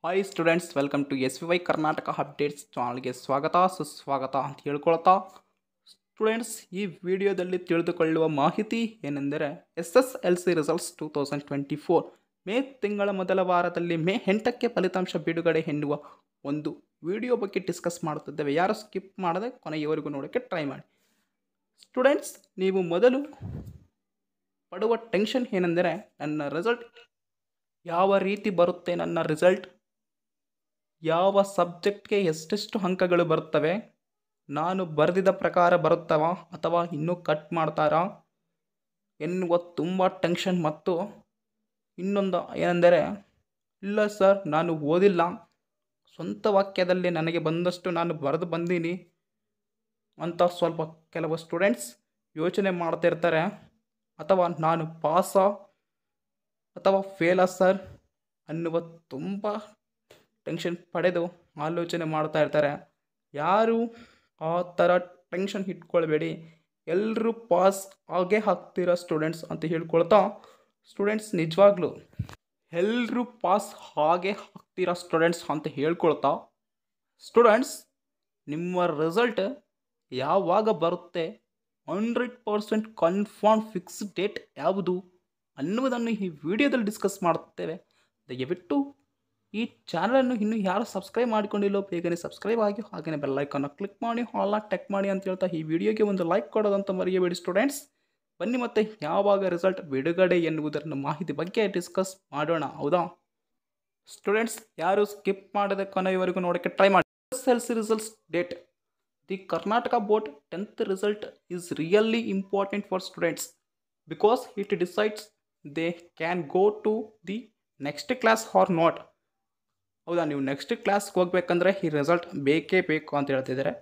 Hi students, welcome to SVY Karnataka updates ಚಾನಲ್ಗೆ ಸ್ವಾಗತ ಸುಸ್ವಾಗತ ಅಂತ ಹೇಳ್ಕೊಳ್ತಾ ಸ್ಟೂಡೆಂಟ್ಸ್, ಈ ವಿಡಿಯೋದಲ್ಲಿ ತಿಳಿದುಕೊಳ್ಳುವ ಮಾಹಿತಿ ಏನೆಂದರೆ SSLC ರಿಸಲ್ಟ್ಸ್ 2024 ಮೇ ತಿಂಗಳ ಮೊದಲ ವಾರದಲ್ಲಿ ಮೇ 8ಕ್ಕೆ ಫಲಿತಾಂಶ ಬಿಡುಗಡೆ ಎನ್ನುವ ಒಂದು ವಿಡಿಯೋ ಬಗ್ಗೆ ಡಿಸ್ಕಸ್ ಮಾಡುತ್ತಿದ್ದೇವೆ. ಯಾರು ಸ್ಕಿಪ್ ಮಾಡದೆ ಕೊನೆಯವರೆಗೂ ನೋಡೋಕ್ಕೆ ಟ್ರೈ ಮಾಡಿ. ಸ್ಟೂಡೆಂಟ್ಸ್, ನೀವು ಮೊದಲು ಪಡುವ ಟೆನ್ಷನ್ ಏನೆಂದರೆ ನನ್ನ ರಿಸಲ್ಟ್ ಯಾವ ರೀತಿ ಬರುತ್ತೆ, ನನ್ನ ರಿಸಲ್ಟ್ ಯಾವ ಸಬ್ಜೆಕ್ಟ್ಗೆ ಎಷ್ಟೆಷ್ಟು ಅಂಕಗಳು ಬರುತ್ತವೆ, ನಾನು ಬರೆದಿದ್ದ ಪ್ರಕಾರ ಬರುತ್ತವಾ ಅಥವಾ ಇನ್ನೂ ಕಟ್ ಮಾಡ್ತಾರಾ ಎನ್ನುವ ತುಂಬ ಟೆನ್ಷನ್. ಮತ್ತು ಇನ್ನೊಂದು ಏನೆಂದರೆ, ಇಲ್ಲ ಸರ್ ನಾನು ಓದಿಲ್ಲ, ಸ್ವಂತ ವಾಕ್ಯದಲ್ಲಿ ನನಗೆ ಬಂದಷ್ಟು ನಾನು ಬರೆದು ಬಂದೀನಿ ಅಂತ ಸ್ವಲ್ಪ ಕೆಲವು ಸ್ಟೂಡೆಂಟ್ಸ್ ಯೋಚನೆ ಮಾಡ್ತಿರ್ತಾರೆ. ಅಥವಾ ನಾನು ಪಾಸಾ ಅಥವಾ ಫೇಲಾ ಸರ್ ಅನ್ನುವ ತುಂಬ ಟೆನ್ಷನ್ ಪಡೆದು ಆಲೋಚನೆ ಮಾಡ್ತಾ ಇರ್ತಾರೆ. ಯಾರು ಆ ಥರ ಟೆನ್ಷನ್ ಇಟ್ಕೊಳ್ಬೇಡಿ, ಎಲ್ಲರೂ ಪಾಸ್ ಆಗೇ ಆಗ್ತೀರಾ ಸ್ಟೂಡೆಂಟ್ಸ್ ಅಂತ ಹೇಳ್ಕೊಳ್ತಾ ಸ್ಟೂಡೆಂಟ್ಸ್ ನಿಜವಾಗ್ಲೂ ಎಲ್ಲರೂ ಪಾಸ್ ಆಗೇ ಆಗ್ತೀರಾ ಸ್ಟೂಡೆಂಟ್ಸ್ ಅಂತ ಹೇಳ್ಕೊಳ್ತಾ ಸ್ಟೂಡೆಂಟ್ಸ್ ನಿಮ್ಮ ರಿಸಲ್ಟ್ ಯಾವಾಗ ಬರುತ್ತೆ, 100% ಕನ್ಫರ್ಮ್ ಫಿಕ್ಸ್ ಡೇಟ್ ಯಾವುದು ಅನ್ನುವುದನ್ನು ಈ ವಿಡಿಯೋದಲ್ಲಿ ಡಿಸ್ಕಸ್ ಮಾಡುತ್ತೇವೆ. ದಯವಿಟ್ಟು ಈ ಚಾನಲನ್ನು ಇನ್ನೂ ಯಾರು ಸಬ್ಸ್ಕ್ರೈಬ್ ಮಾಡಿಕೊಂಡಿಲ್ಲೋ ಬೇಗನೆ ಸಬ್ಸ್ಕ್ರೈಬ್ ಆಗಿ ಹಾಗೆಯೇ ಬೆಲ್ಲೈಕನ್ನು ಕ್ಲಿಕ್ ಮಾಡಿ ಆಲ್ನ ಟೆಕ್ ಮಾಡಿ ಅಂತ ಹೇಳ್ತಾ ಈ ವಿಡಿಯೋಗೆ ಒಂದು ಲೈಕ್ ಕೊಡೋದಂತ ಮರೆಯಬೇಡಿ ಸ್ಟೂಡೆಂಟ್ಸ್. ಬನ್ನಿ ಮತ್ತೆ ಯಾವಾಗ ರಿಸಲ್ಟ್ ಬಿಡುಗಡೆ ಎನ್ನುವುದನ್ನು ಮಾಹಿತಿ ಬಗ್ಗೆ ಡಿಸ್ಕಸ್ ಮಾಡೋಣ. ಹೌದಾ ಸ್ಟೂಡೆಂಟ್ಸ್, ಯಾರು ಸ್ಕಿಪ್ ಮಾಡದೆ ಕೊನೆಯವರೆಗೂ ನೋಡೋಕ್ಕೆ ಟ್ರೈ ಮಾಡಿ. SSLC results date. The Karnataka board 10th result is really important for students because it decides they can go to the next class or not. ಹೌದಾ, ನೀವು ನೆಕ್ಸ್ಟ್ ಕ್ಲಾಸ್ಗೆ ಹೋಗ್ಬೇಕಂದ್ರೆ ಈ ರಿಸಲ್ಟ್ ಬೇಕೇ ಬೇಕು ಅಂತ ಹೇಳ್ತಿದ್ದಾರೆ.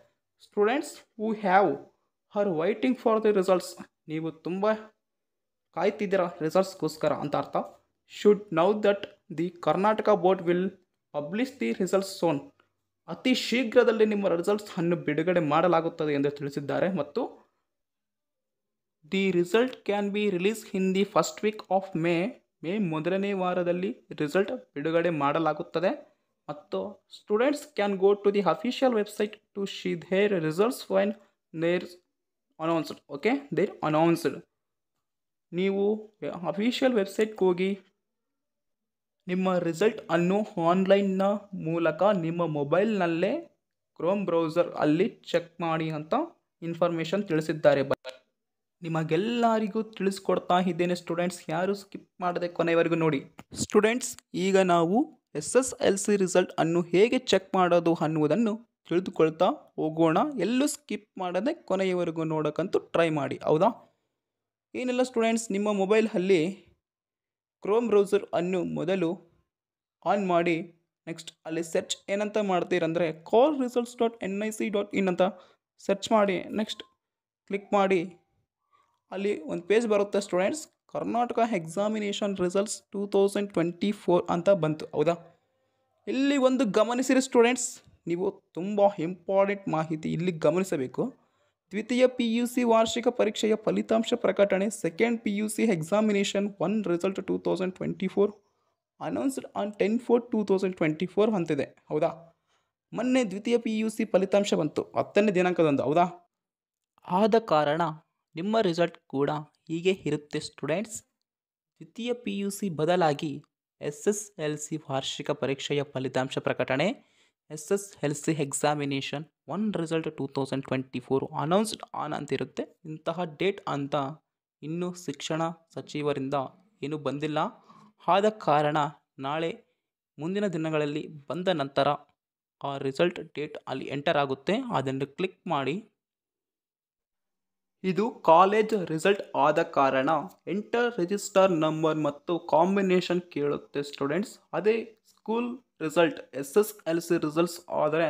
Students who have are waiting for the results, ನೀವು ತುಂಬ ಕಾಯ್ತಿದ್ದೀರಾ ರಿಸಲ್ಟ್ಸ್ಗೋಸ್ಕರ ಅಂತ ಅರ್ಥ. Should now that the Karnataka board will publish the results soon, ಅತಿ ಶೀಘ್ರದಲ್ಲಿ ನಿಮ್ಮ ರಿಸಲ್ಟ್ಸ್ ಅನ್ನು ಬಿಡುಗಡೆ ಮಾಡಲಾಗುತ್ತದೆ ಎಂದು ತಿಳಿಸಿದ್ದಾರೆ. ಮತ್ತು the result can be release in the first week of May ಮೊದಲನೇ ವಾರದಲ್ಲಿ ರಿಸಲ್ಟ್ ಬಿಡುಗಡೆ ಮಾಡಲಾಗುತ್ತದೆ. ಮತ್ತು students can go to the official website to see their results when they're announced. Okay, they're announced. ನೀವು ಅಫಿಷಿಯಲ್ ವೆಬ್ಸೈಟ್ಗೆ ಹೋಗಿ ನಿಮ್ಮ ರಿಸಲ್ಟ್ ಅನ್ನು ಆನ್ಲೈನ್ನ ಮೂಲಕ ನಿಮ್ಮ ಮೊಬೈಲ್ನಲ್ಲೇ ಕ್ರೋಮ್ ಬ್ರೌಸರ್ ಅಲ್ಲಿ ಚೆಕ್ ಮಾಡಿ ಅಂತ ಇನ್ಫಾರ್ಮೇಷನ್ ತಿಳಿಸಿದ್ದಾರೆ. ನಿಮಗೆಲ್ಲರಿಗೂ ತಿಳಿಸ್ಕೊಡ್ತಾ ಇದ್ದೇನೆ ಸ್ಟೂಡೆಂಟ್ಸ್, ಯಾರು ಸ್ಕಿಪ್ ಮಾಡದೆ ಕೊನೆಯವರೆಗೂ ನೋಡಿ. ಸ್ಟೂಡೆಂಟ್ಸ್, ಈಗ ನಾವು SSLC ರಿಸಲ್ಟ್ ಅನ್ನು ಹೇಗೆ ಚೆಕ್ ಮಾಡೋದು ಅನ್ನುವುದನ್ನು ತಿಳಿದುಕೊಳ್ತಾ ಹೋಗೋಣ. ಎಲ್ಲೂ ಸ್ಕಿಪ್ ಮಾಡದೆ ಕೊನೆಯವರೆಗೂ ನೋಡೋಕ್ಕಂತೂ ಟ್ರೈ ಮಾಡಿ. ಹೌದಾ, ಏನಿಲ್ಲ ಸ್ಟೂಡೆಂಟ್ಸ್, ನಿಮ್ಮ ಮೊಬೈಲಲ್ಲಿ ಕ್ರೋಮ್ ಬ್ರೌಸರ್ ಅನ್ನು ಮೊದಲು ಆನ್ ಮಾಡಿ, ನೆಕ್ಸ್ಟ್ ಅಲ್ಲಿ ಸರ್ಚ್ ಏನಂತ ಮಾಡ್ತೀರಂದರೆ callresults.nic.in ಅಂತ ಸರ್ಚ್ ಮಾಡಿ, ನೆಕ್ಸ್ಟ್ ಕ್ಲಿಕ್ ಮಾಡಿ. ಅಲ್ಲಿ ಒಂದು ಪೇಜ್ ಬರುತ್ತೆ ಸ್ಟೂಡೆಂಟ್ಸ್, ಕರ್ನಾಟಕ ಎಕ್ಸಾಮಿನೇಷನ್ ರಿಸಲ್ಟ್ಸ್ 2024 ಅಂತ ಬಂತು. ಹೌದಾ, ಇಲ್ಲಿ ಒಂದು ಗಮನಿಸಿರಿ ಸ್ಟೂಡೆಂಟ್ಸ್, ನೀವು ತುಂಬ ಇಂಪಾರ್ಟೆಂಟ್ ಮಾಹಿತಿ ಇಲ್ಲಿ ಗಮನಿಸಬೇಕು. ದ್ವಿತೀಯ PUC ವಾರ್ಷಿಕ ಪರೀಕ್ಷೆಯ ಫಲಿತಾಂಶ ಪ್ರಕಟಣೆ, second PUC examination 1 result 2024 announced on 10/4/2024 ಅಂತಿದೆ. ಹೌದಾ, ಮೊನ್ನೆ ದ್ವಿತೀಯ PUC ಫಲಿತಾಂಶ ಬಂತು 10ನೇ ದಿನಾಂಕದಂದು. ಹೌದಾ, ಆದ ಕಾರಣ ನಿಮ್ಮ ರಿಸಲ್ಟ್ ಕೂಡ ಹೀಗೆ ಇರುತ್ತೆ ಸ್ಟೂಡೆಂಟ್ಸ್. ದ್ವಿತೀಯ PUC ಬದಲಾಗಿ SSLC ವಾರ್ಷಿಕ ಪರೀಕ್ಷೆಯ ಫಲಿತಾಂಶ ಪ್ರಕಟಣೆ, SSLC examination 1 result 2024 announced on ಅಂತಿರುತ್ತೆ. ಇಂತಹ ಡೇಟ್ ಅಂತ ಇನ್ನೂ ಶಿಕ್ಷಣ ಸಚಿವರಿಂದ ಏನೂ ಬಂದಿಲ್ಲ. ಆದ ಕಾರಣ ನಾಳೆ ಮುಂದಿನ ದಿನಗಳಲ್ಲಿ ಬಂದ ನಂತರ ಆ ರಿಸಲ್ಟ್ ಡೇಟ್ ಅಲ್ಲಿ ಎಂಟರ್ ಆಗುತ್ತೆ. ಅದನ್ನು ಕ್ಲಿಕ್ ಮಾಡಿ. ಇದು ಕಾಲೇಜ್ ರಿಸಲ್ಟ್ ಆದ ಕಾರಣ ಎಂಟರ್ ರಿಜಿಸ್ಟರ್ ನಂಬರ್ ಮತ್ತು ಕಾಂಬಿನೇಷನ್ ಕೇಳುತ್ತೆ ಸ್ಟೂಡೆಂಟ್ಸ್. ಅದೇ ಸ್ಕೂಲ್ ರಿಸಲ್ಟ್ SSLC ರಿಸಲ್ಟ್ಸ್ ಆದರೆ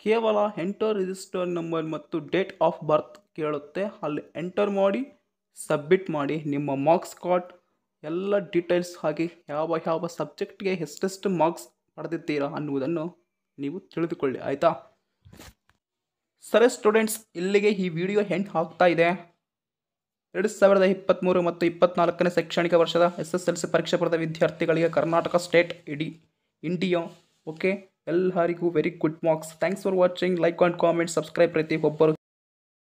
ಕೇವಲ ಎಂಟರ್ ರಿಜಿಸ್ಟರ್ ನಂಬರ್ ಮತ್ತು ಡೇಟ್ ಆಫ್ ಬರ್ತ್ ಕೇಳುತ್ತೆ. ಅಲ್ಲಿ ಎಂಟರ್ ಮಾಡಿ, ಸಬ್ಮಿಟ್ ಮಾಡಿ. ನಿಮ್ಮ ಮಾರ್ಕ್ಸ್ ಕಾರ್ಡ್ ಎಲ್ಲ ಡೀಟೇಲ್ಸ್ ಹಾಗೆ ಯಾವ ಯಾವ ಸಬ್ಜೆಕ್ಟ್ಗೆ ಎಷ್ಟೆಷ್ಟು ಮಾರ್ಕ್ಸ್ ಪಡೆದಿದ್ದೀರಾ ಅನ್ನುವುದನ್ನು ನೀವು ತಿಳಿದುಕೊಳ್ಳಿ. ಆಯಿತಾ ಸರಿ ಸ್ಟೂಡೆಂಟ್ಸ್, ಇಲ್ಲಿಗೆ ಈ ವಿಡಿಯೋ ಎಂಡ್ ಆಗ್ತಾ ಇದೆ. 2023 ಮತ್ತು 24ನೇ ಶೈಕ್ಷಣಿಕ ವರ್ಷದ SSLC ಪರೀಕ್ಷೆ ಬರೆದ ವಿದ್ಯಾರ್ಥಿಗಳಿಗೆ ಕರ್ನಾಟಕ ಸ್ಟೇಟ್ ಇಂಡಿಯಾ. ಓಕೆ, ಎಲ್ಲರಿಗೂ very good marks. Thanks for watching. Like and comment, subscribe ಪ್ರತಿ ಒಬ್ಬರು